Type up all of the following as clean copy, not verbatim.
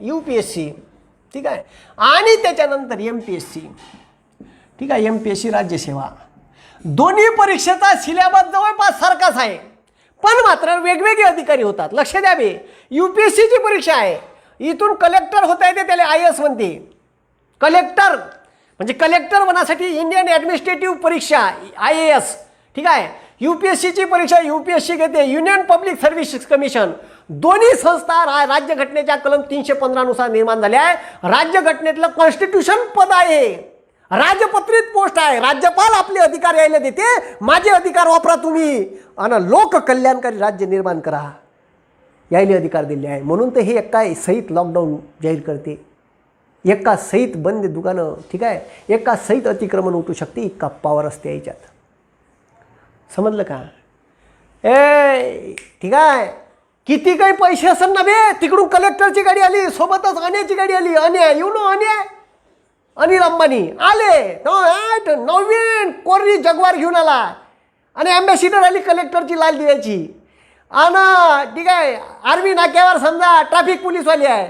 UPSC, ठीक आहे, आणि त्याच्यानंतर MPSC, ठीक आहे, MPSC राज्यसेवा. दोन्ही परीक्षेचा सिलेबस जवळपास सारखाच आहे, पण मात्र वेगवेगळे अधिकारी होतात. लक्ष द्यावे, UPSCची परीक्षा आहे, इथून कलेक्टर होता येते, त्याला IAS म्हणते. कलेक्टर म्हणजे कलेक्टर होण्यासाठी इंडियन ॲडमिनिस्ट्रेटिव्ह परीक्षा IAS, ठीक आहे. UPSCची परीक्षा UPSC घेते, युनियन पब्लिक सर्व्हिसेस कमिशन. दोन्ही संस्था राज्यघटनेच्या कलम 315 नुसार निर्माण झाल्या आहे. राज्यघटनेतलं कॉन्स्टिट्यूशन पद आहे, राजपत्रित पोस्ट आहे. राज्यपाल आपले अधिकार यायला देते, माझे अधिकार वापरा तुम्ही आणि लोक कल्याणकारी राज्य निर्माण करा, यायले अधिकार दिले आहे. म्हणून तर हे एका सहित लॉकडाऊन जाहीर करते, एका सहित बंद दुकानं, ठीक आहे, एका सहित अतिक्रमण उठू शकते, इतका पॉवर असते याच्यात. समजलं का? ठीक आहे, किती काही पैसे असेल ना बे, तिकडून कलेक्टरची गाडी आली, सोबतच अण्याची गाडी आली. अण्या येऊ नो, अण्या अनिल अंबानी आले, नवीन कोरी जगवार घेऊन आला आणि अँबॅसिडर आली कलेक्टरची लाल दिव्याची. आणि ठीक आहे, आर्मी नाक्यावर समजा ट्रॅफिक पोलीसवाली आहे,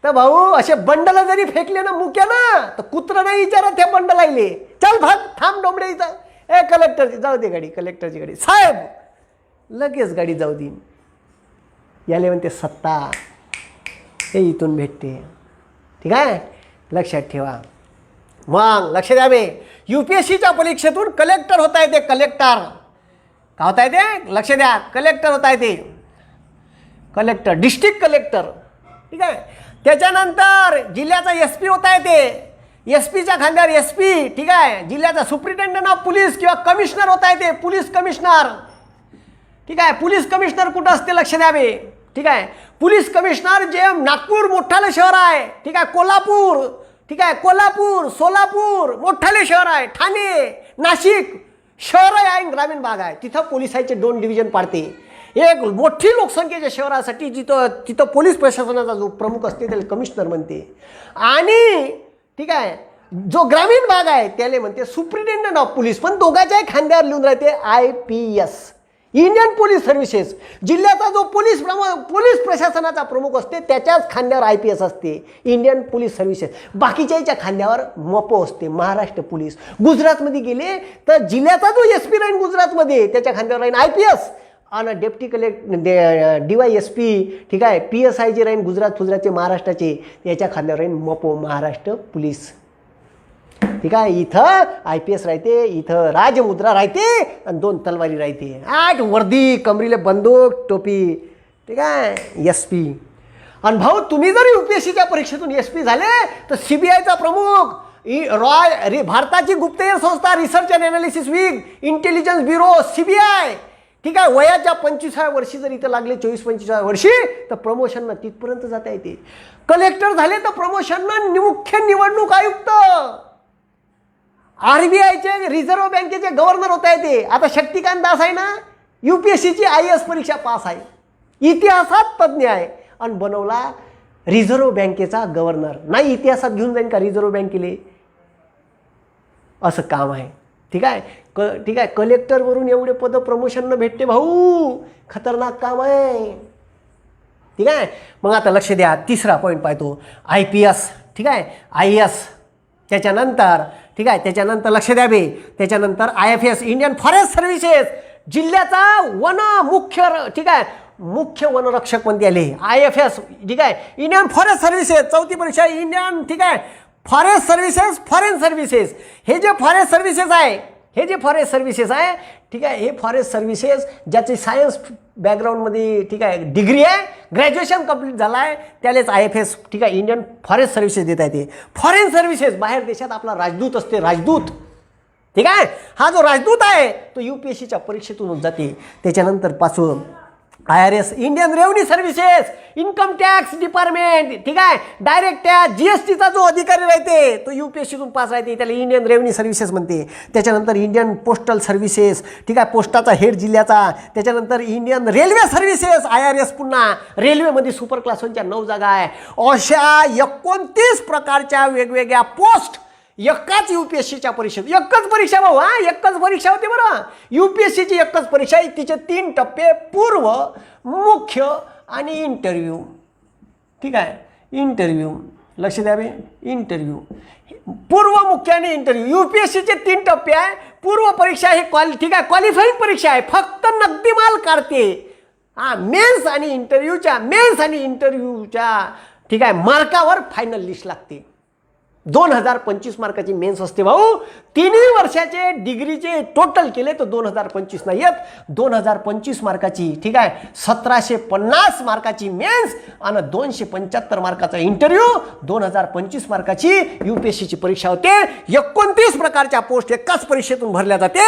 तर भाऊ असे बंडल जरी फेकले ना मुक्यानं, तर कुत्र नाही विचारत ते बंडल आले, चल भाग थांब डोंबडे इथं, कलेक्टरची जाऊ दे गाडी, कलेक्टरची गाडी, साहेब लगेच गाडी जाऊ दे. याले म्हणते सत्ता, हे इथून भेटते, ठीक आहे, लक्षात ठेवा. मग लक्ष द्यावे, UPSCच्या परीक्षेतून कलेक्टर होता येते, कलेक्टर का होता येते, लक्ष द्या, कलेक्टर होता येते, कलेक्टर, डिस्ट्रिक्ट कलेक्टर, ठीक आहे. त्याच्यानंतर जिल्ह्याचा SP होता येते, SP च्या खांद्यावर SP, ठीक आहे. जिल्ह्याचा सुप्रिटेंडंट ऑफ पोलीस किंवा कमिशनर होता येते, पोलीस कमिशनर, ठीक आहे. पोलीस कमिशनर कुठं असते, लक्ष द्यावे, ठीक आहे. पोलीस कमिशनर जे नागपूर मोठालं शहर आहे, ठीक आहे, कोल्हापूर, ठीक आहे, कोल्हापूर, सोलापूर मोठाले शहर आहे, ठाणे, नाशिक शहर आहे, ग्रामीण भाग आहे, तिथं पोलिसाचे 2 डिव्हिजन पाडते. एक मोठी लोकसंख्येच्या शहरासाठी तिथं पोलीस प्रशासनाचा जो प्रमुख असते त्याला कमिशनर म्हणते, आणि ठीक आहे जो ग्रामीण भाग आहे त्याला म्हणते सुप्रिटेंडंट ऑफ पोलीस. पण दोघांच्याही खांद्यावर लिहून राहते IPS, इंडियन पोलीस सर्व्हिसेस. जिल्ह्याचा जो पोलीस प्रशासनाचा प्रमुख असते त्याच्याच खांद्यावर IPS असते, इंडियन पोलीस सर्व्हिसेस. बाकीच्याच्या खांद्यावर MOPO असते, महाराष्ट्र पोलीस. गुजरातमध्ये गेले तर जिल्ह्याचा जो SP राहील गुजरातमध्ये त्याच्या खांद्यावर राहील IPS, आणि डेप्टी DYSP, ठीक आहे, PSI जे राहील गुजरातचे महाराष्ट्राचे त्याच्या खांद्यावर राहील MOPO, महाराष्ट्र पोलीस, ठीक आहे. इथं IPS राहते, इथं राजमुद्रा राहते आणि 2 तलवारी राहते, 8 वर्दी, कमरीले बंदूक, टोपी, ठीक आहे, SP. आणि भाऊ तुम्ही जर UPSCच्या परीक्षेतून SP झाले तर CBIचा प्रमुख, भारताची गुप्तहेर संस्था, research and analysis wing, intelligence bureau, CBI, ठीक आहे. वयाच्या 25व्या वर्षी जर इथं लागले, 24-25व्या वर्षी, तर प्रमोशननं तिथपर्यंत जाता येते. कलेक्टर झाले तर प्रमोशननं मुख्य निवडणूक आयुक्त, RBIचे, रिझर्व्ह बँकेचे गव्हर्नर होता येते. आता शक्तिकांत दास आहे ना, UPSCची IAS परीक्षा पास आहे, इतिहासात तज्ज्ञ आहे, आणि बनवला रिझर्व्ह बँकेचा गव्हर्नर. नाही इतिहासात घेऊन जाईन का रिझर्व्ह बँकेले, असं काम आहे, ठीक आहे. ठीक आहे, कलेक्टरवरून एवढे पद प्रमोशननं भेटते भाऊ, खतरनाक काम आहे, ठीक आहे. मग आता लक्ष द्या, तिसरा पॉईंट पाहतो, IPS, ठीक आहे, IAS. त्याच्यानंतर ठीक आहे, त्याच्यानंतर लक्ष द्यावे, त्याच्यानंतर IFS, इंडियन फॉरेस्ट सर्व्हिसेस. जिल्ह्याचा वन मुख्य, ठीक आहे, मुख्य वनरक्षक म्हणते आले, IFS, ठीक आहे, इंडियन फॉरेस्ट सर्व्हिसेस. चौथी परीक्षा इंडियन, ठीक आहे, फॉरेस्ट सर्व्हिसेस, फॉरेन सर्व्हिसेस. हे जे फॉरेस्ट सर्व्हिसेस आहे, हे जे फॉरेस्ट सर्व्हिसेस आहे, ठीक आहे, हे फॉरेस्ट सर्व्हिसेस ज्याची सायन्स बॅकग्राऊंडमध्ये, ठीक आहे, डिग्री आहे, ग्रॅज्युएशन कंप्लीट झालं आहे, त्यालाच IFS, ठीक आहे, इंडियन फॉरेस्ट सर्व्हिसेस देता येते. फॉरेन सर्व्हिसेस, बाहेर देशात आपला राजदूत असते, राजदूत, ठीक आहे. हा जो राजदूत आहे तो UPSCच्या परीक्षेतून जाते. त्याच्यानंतर पासून IRS, Indian revenue services, income tax department, ठीक आहे, डायरेक्ट टॅक्स, GSTचा जो अधिकारी राहते तो UPSCतून पास राहते, त्याला इंडियन रेव्हन्यू सर्व्हिसेस म्हणते. त्याच्यानंतर इंडियन पोस्टल सर्व्हिसेस, ठीक आहे, पोस्टाचा हेड जिल्ह्याचा. त्याच्यानंतर इंडियन रेल्वे सर्व्हिसेस, IRS. पुन्हा रेल्वेमध्ये सुपर क्लास 1च्या 9 जागा आहे. अशा 29 प्रकारच्या वेगवेगळ्या पोस्ट एकाच UPSCच्या परीक्षेत, एकच परीक्षा भाऊ, एकच परीक्षा होती बरं, UPSCची एकच परीक्षा आहे. तिचे 3 टप्पे, पूर्व, मुख्य आणि इंटरव्ह्यू, ठीक आहे. इंटरव्ह्यू, लक्ष द्यावे, इंटरव्ह्यू, पूर्व मुख्य आणि इंटरव्ह्यू. UPSCचे 3 टप्पे आहे. पूर्व परीक्षा ही ठीक आहे क्वालिफाईंग परीक्षा आहे, फक्त नगदी माल काढते. मेन्स आणि इंटरव्ह्यूच्या ठीक आहे मार्कावर फायनल लिस्ट लागते. 2025 मार्काची मेन्स असते भाऊ. 3 वर्षाचे डिग्रीचे टोटल केले तर 2025 नाही येत. 2025 मार्काची ठीक आहे 1750 मार्काची मेन्स आणि 275 मार्काचा इंटरव्ह्यू. 2025 मार्काची UPSCची परीक्षा होते. 29 प्रकारच्या पोस्ट एकाच परीक्षेतून भरल्या जाते.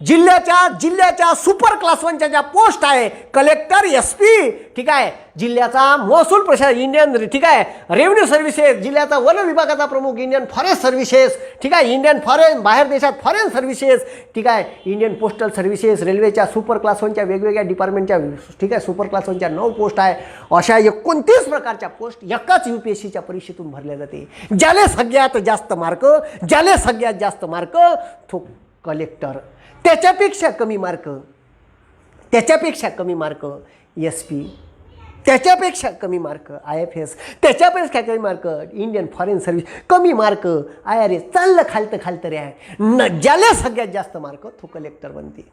जिल्ह्याच्या सुपर क्लास 1च्या ज्या पोस्ट आहे कलेक्टर, SP ठीक आहे, जिल्ह्याचा महसूल प्रशासन, इंडियन ठीक आहे रेव्हेन्यू सर्व्हिसेस, जिल्ह्याचा वन विभागाचा प्रमुख, इंडियन फॉरेस्ट सर्व्हिसेस ठीक आहे, इंडियन फॉरेन बाहेर देशात फॉरेन सर्व्हिसेस ठीक आहे, इंडियन पोस्टल सर्व्हिसेस, रेल्वेच्या सुपर क्लास 1च्या वेगवेगळ्या डिपार्टमेंटच्या ठीक आहे सुपर क्लास 1च्या 9 पोस्ट आहे. अशा 29 प्रकारच्या पोस्ट एकाच UPSCच्या परीक्षेतून भरल्या जाते. ज्याले सगळ्यात जास्त मार्क तो कलेक्टर, त्याच्यापेक्षा कमी मार्क SP, त्याच्यापेक्षा कमी मार्क IFS, त्याच्यापेक्षा कमी मार्क इंडियन फॉरेन सर्व्हिस, कमी मार्क IRS, चाललं खालतं रे आहे. ज्याला सगळ्यात जास्त मार्क तो कलेक्टर बनते.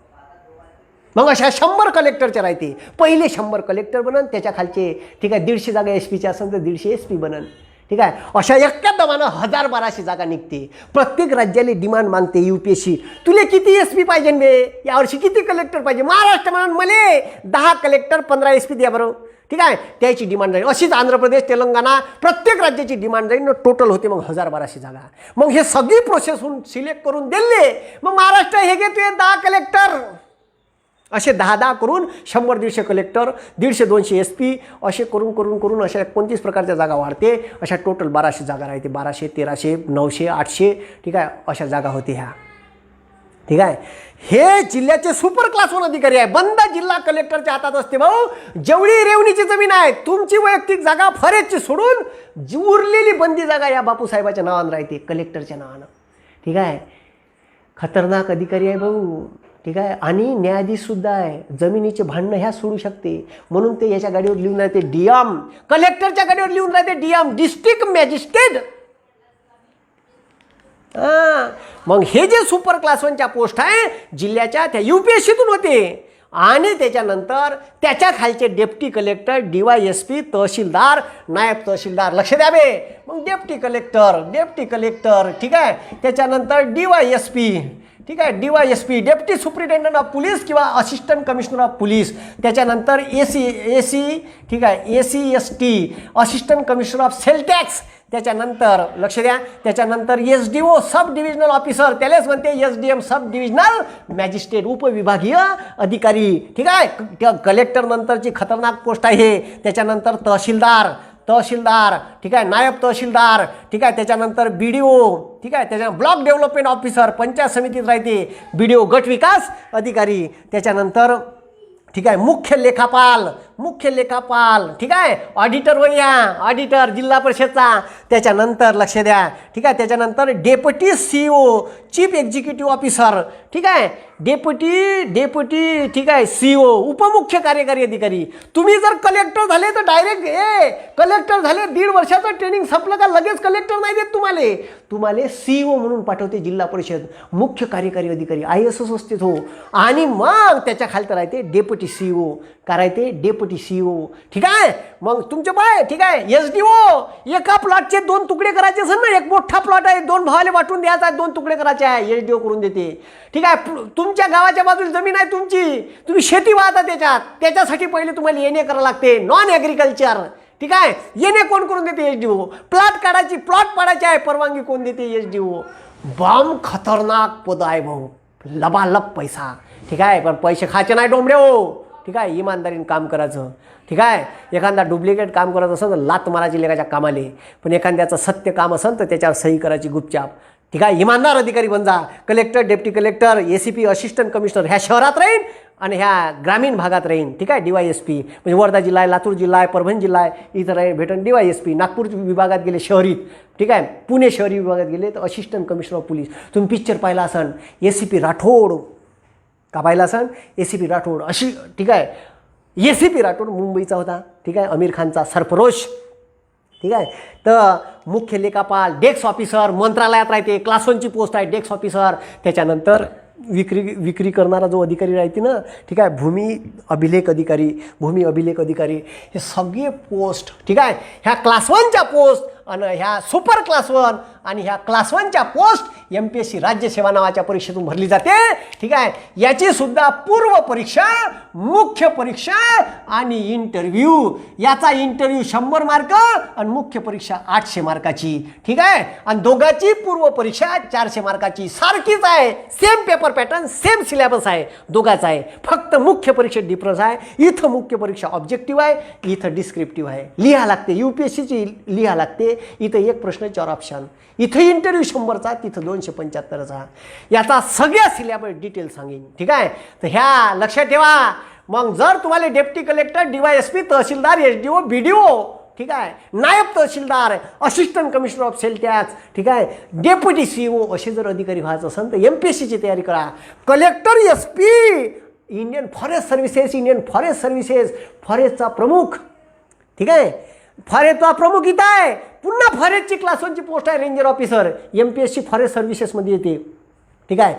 मग अशा 100 कलेक्टरच्या राहते. पहिले 100 कलेक्टर बनन, त्याच्या खालचे ठीक आहे 150 जागा SPच्या असेल तर 150 SP बनन ठीक आहे. अशा एका दमानं 1200 जागा निघते. प्रत्येक राज्याला डिमांड मागते UPSC, तुले किती SP पाहिजे बे, यावर्षी किती कलेक्टर पाहिजे. महाराष्ट्र म्हणून मला 10 कलेक्टर 15 SP द्या बरं ठीक आहे, त्याची डिमांड जाईल. अशीच आंध्र प्रदेश, तेलंगणा प्रत्येक राज्याची डिमांड जाईल. टोटल होते मग 1200 जागा. मग हे सगळी प्रोसेस होऊन सिलेक्ट करून दिले. मग महाराष्ट्र हे घेतोय 10 कलेक्टर, असे 10 करून 100-150 कलेक्टर, 150-200 SP असे करून अशा 29 प्रकारच्या जागा वाढते. अशा टोटल 1200 जागा राहते. 1200, 1300, 900, 800 ठीक आहे अशा जागा होते ह्या ठीक आहे. हे जिल्ह्याचे सुपर क्लास 1 अधिकारी आहे. बंद जिल्हा कलेक्टरच्या हातात असते भाऊ. जेवढी रेवणीची जमीन आहे तुमची वैयक्तिक जागा फॉरेस्टची सोडून उरलेली बंदी जागा या बापूसाहेबाच्या नावानं राहते, कलेक्टरच्या नावानं ठीक आहे. खतरनाक अधिकारी आहे भाऊ ठीक आहे. आणि न्यायाधीशसुद्धा आहे. जमिनीचे भांडणं ह्या सोडू शकते म्हणून ते याच्या गाडीवर लिहून राहते DM, कलेक्टरच्या गाडीवर लिहून राहते DM, डिस्ट्रिक्ट मॅजिस्ट्रेट. मग हे जे सुपर क्लास 1च्या पोस्ट आहे जिल्ह्याच्या त्या UPSCतून होते. आणि त्याच्यानंतर त्याच्या खालचे डेप्टी कलेक्टर, DYSP, तहसीलदार, नायब तहसीलदार, लक्ष द्यावे. मग डेप्टी कलेक्टर ठीक आहे, त्याच्यानंतर DYSP ठीक आहे, DYSP deputy superintendent of police किंवा असिस्टंट कमिशनर ऑफ पोलीस, त्याच्यानंतर AC ठीक आहे, ACST assistant commissioner of sale tax, त्याच्यानंतर लक्ष द्या त्याच्यानंतर SDO सब डिव्हिजनल ऑफिसर, त्यालाच म्हणते SDM सब डिव्हिजनल मॅजिस्ट्रेट, उपविभागीय अधिकारी ठीक आहे. कलेक्टर नंतरची खतरनाक पोस्ट आहे. त्याच्यानंतर तहसीलदार ठीक आहे, नायब तहसीलदार ठीक आहे, त्याच्यानंतर BDO ठीक आहे, त्याच्या ब्लॉक डेव्हलपमेंट ऑफिसर पंचायत समितीत राहते, BDO गट विकास अधिकारी, त्याच्यानंतर ठीक आहे मुख्य लेखापाल ठीक आहे, ऑडिटर वया ऑडिटर जिल्हा परिषदचा, त्याच्यानंतर लक्ष द्या ठीक आहे, त्याच्यानंतर deputy CEO chief executive officer ठीक आहे, डेप्युटी ठीक आहे CEO उपमुख्य कार्यकारी अधिकारी. तुम्ही जर कलेक्टर झाले तर डायरेक्ट कलेक्टर झाले 1.5 वर्षाचं ट्रेनिंग संपलं का लगेच कलेक्टर नाही देत तुम्हाला CEO म्हणून पाठवते जिल्हा परिषद, मुख्य कार्यकारी अधिकारी IAS असते तो. आणि मग त्याच्या खालतं राहते डेप्युटी CEO, करायचे डेप्युटी CEO ठीक आहे. मग तुमचे बाय ठीक आहे SDO, एका प्लॉटचे 2 तुकडे करायचे असेल ना, एक मोठा प्लॉट आहे 2 भावाले वाटून द्यायचा आहे, 2 तुकडे करायचे आहे, SDO करून देते ठीक आहे. तुमच्या गावाच्या बाजूला जमीन आहे तुमची, तुम्ही शेती वाहता त्याच्यासाठी पहिले तुम्हाला येणे करावं लागते, नॉन ॲग्रिकल्चर ठीक आहे. येणे कोण करून देते SDO. प्लॉट पाडायची आहे परवानगी कोण देते SDO. बॉम्ब खतरनाक पद आहे भाऊ, लबालब पैसा ठीक आहे. पण पैसे खायचे नाही डोंबडे हो ठीक आहे, इमानदारीने काम करायचं ठीक आहे. एखादा डुप्लिकेट काम करत असेल तर लात मारायची लेखाच्या कामाले, पण एखाद्याचं सत्य काम असेल तर त्याच्यावर सही करायची गुपचाप ठीक आहे. इमानदार अधिकारी बन जा. Collector, deputy collector, ACP assistant commissioner ह्या शहरात राहीन आणि ह्या ग्रामीण भागात राहीन ठीक आहे. DYSP म्हणजे वर्धा जिल्हा आहे, लातूर जिल्हा आहे, परभणी जिल्हा आहे, इथं राहीन भेटन DYSP. नागपूर विभागात गेले शहरीत ठीक आहे, पुणे शहरी विभागात गेले तर असिस्टंट कमिशनर ऑफ पोलीस. तुम्ही पिक्चर पाहिला असाल ACP राठोड का पाहिला असाल, ACP राठोड अशी ठीक आहे. ACP राठोड मुंबईचा होता ठीक आहे, आमिर खानचा सरफरोश ठीक आहे. तर मुख्य लेखापाल, डेस्क ऑफिसर मंत्रालयात राहते, क्लास 1ची पोस्ट आहे डेस्क ऑफिसर. त्याच्यानंतर विक्री करणारा जो अधिकारी राहते ना, ठीक आहे, भूमी अभिलेख अधिकारी, हे सगळे पोस्ट, ठीक आहे, ह्या क्लास 1च्या पोस्ट आणि ह्या सुपर क्लास 1 आणि ह्या क्लास 1च्या पोस्ट MPSC राज्यसेवा नावाच्या परीक्षेतून भरली जाते. ठीक आहे. याची सुद्धा पूर्व परीक्षा, मुख्य परीक्षा आणि इंटरव्ह्यू. याचा इंटरव्ह्यू 100 मार्क आणि मुख्य परीक्षा 800 मार्काची. ठीक आहे. आणि दोघांची पूर्व परीक्षा 400 मार्काची. सारखीच आहे, same paper pattern, same syllabus आहे, दोघांचा आहे. फक्त मुख्य परीक्षेत डिफरन्स आहे. इथं मुख्य परीक्षा ऑब्जेक्टिव्ह आहे, इथं डिस्क्रिप्टिव्ह आहे. लिहा लागते, UPSCची लिहा लागते. इथं एक प्रश्न 4 ऑप्शन. इथं इंटरव्ह्यू 100चा, तिथं 275चा. याचा सगळ्या सिलेबस डिटेल सांगेन. ठीक आहे. तर ह्या लक्षात ठेवा. मग जर तुम्हाला deputy collector, DYSP, tehsildar, SDO, BDO, ठीक आहे, नायब tehsildar, assistant commissioner of sale tax, ठीक आहे, डेप्युटी CEO असे जर अधिकारी व्हायचं असेल तर MPSCची तयारी करा. Collector, SP, Indian forest services, फॉरेस्टचा प्रमुख. ठीक आहे. फॉरेस्टचा प्रमुख इथं आहे. पुन्हा फॉरेस्टची क्लास 1ची पोस्ट आहे, रेंजर ऑफिसर. MPSC फॉरेस्ट सर्व्हिसेसमध्ये येते. ठीक आहे.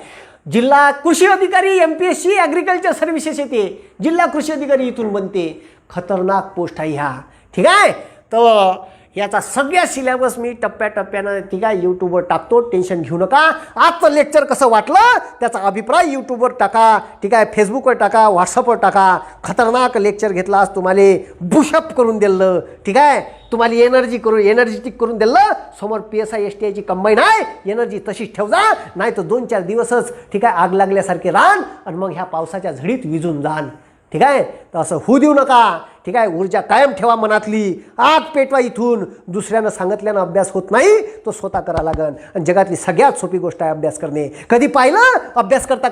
जिल्हा कृषी अधिकारी, MPSC ॲग्रिकल्चर सर्व्हिसेस येते. जिल्हा कृषी अधिकारी इथून बनते. खतरनाक पोस्ट आहे ह्या. ठीक आहे. तर याचा सगळ्या सिलेबस मी टप्प्याटप्प्यानं, ठीक आहे, यूट्यूबवर टाकतो. टेन्शन घेऊ नका. आजचं लेक्चर कसं वाटलं त्याचा अभिप्राय यूट्यूबवर टाका. ठीक आहे. फेसबुकवर टाका, व्हॉट्सअपवर टाका. खतरनाक लेक्चर घेतला, आज तुम्हाला बुशअप करून दिलं. ठीक आहे. तुम्हाला एनर्जेटिक करून दिलं. समोर PSI STIची कंबाईन आहे. एनर्जी तशीच ठेव जा, नाही तर 2-4 दिवसच, ठीक आहे, आग लागल्यासारखे रान आणि मग ह्या पावसाच्या झडीत विजून जाण. ठीक आहे. तर असं होऊ देऊ नका. ठीक आहे. ऊर्जा कायम ठेवा मनातली. आग पेटवा इथून. दुसऱ्यानं सांगितल्यानं अभ्यास होत नाही, तो स्वतः करा लागन. आणि जगातली सगळ्यात सोपी गोष्ट आहे अभ्यास करणे. कधी पाहिलं अभ्यास करता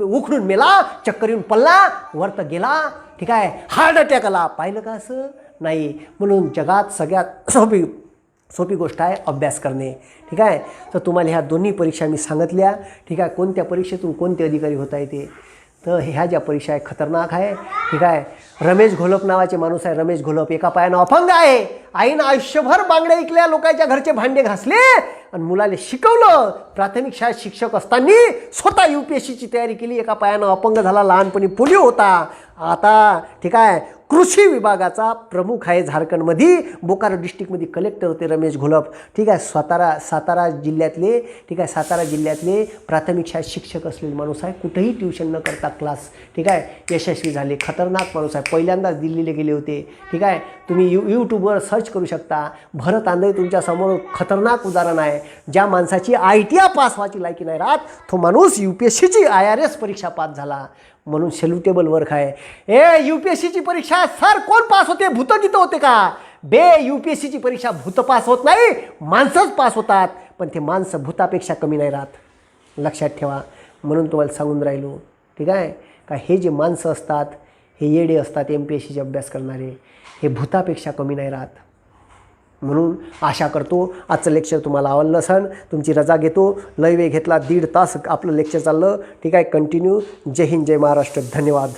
उखडून मेला, चक्कर येऊन पडला, वर तर गेला. ठीक आहे. हार्ट अटॅक आला, पाहिलं का? असं नाही. म्हणून जगात सगळ्यात सोपी गोष्ट आहे अभ्यास करणे. ठीक आहे. तर तुम्हाला ह्या दोन्ही परीक्षा मी सांगितल्या. ठीक आहे. कोणत्या परीक्षेतून कोणते अधिकारी होत आहे ते. तर ह्या ज्या परीक्षा आहे खतरनाक आहे. ठीक आहे. रमेश घोलप नावाचे माणूस आहे. रमेश घोलप एका पायानं अपंग आहे. आईनं आयुष्यभर बांगड्या ऐकल्या, लोकांच्या घरचे भांडे घासले आणि मुलाला शिकवलं. प्राथमिक शाळेत शिक्षक असताना स्वतः UPSCची तयारी केली. एका पायानं अपंग झाला, लहानपणी पोलिओ होता. आता ठीक आहे, कृषी विभागाचा प्रमुख आहे झारखंडमध्ये. बोकारो डिस्ट्रिक्टमध्ये कलेक्टर होते रमेश घोलप. ठीक आहे. सातारा जिल्ह्यातले, ठीक आहे, सातारा जिल्ह्यातले प्राथमिक शाळेत शिक्षक असलेले माणूस आहे. कुठेही ट्युशन न करता क्लास, ठीक आहे, यशस्वी झाले. खतरनाक माणूस आहे. पहिल्यांदाच दिल्लीला गेले होते. ठीक आहे. तुम्ही यूट्यूबवर सर्च करू शकता. भरत आंधळे तुमच्यासमोर खतरनाक उदाहरण आहे. ज्या माणसाची ITI पास व्हायची लायकी नाही राहत, तो माणूस UPSCची IRS परीक्षा पास झाला. म्हणून सेल्युटेबल वर्क आहे. UPSCची परीक्षा सर कोण पास होते? भूत गीत होते का? UPSCची परीक्षा भूत पास होत नाही, माणसंच पास होतात. पण ते माणसं भूतापेक्षा कमी नाही राहत. लक्षात ठेवा. म्हणून तुम्हाला सांगून राहिलो. ठीक आहे का? हे जे माणसं असतात, हे येडे असतात, MPSCचे अभ्यास करणारे, हे भूतापेक्षा कमी नाही राहत. म्हणून आशा करतो आजचं लेक्चर तुम्हाला आवडलं असेल. तुमची रजा घेतो. लय वेळ घेतला, 1.5 तास आपलं लेक्चर चाललं. ठीक आहे. कंटिन्यू. जय हिंद, जय महाराष्ट्र. धन्यवाद.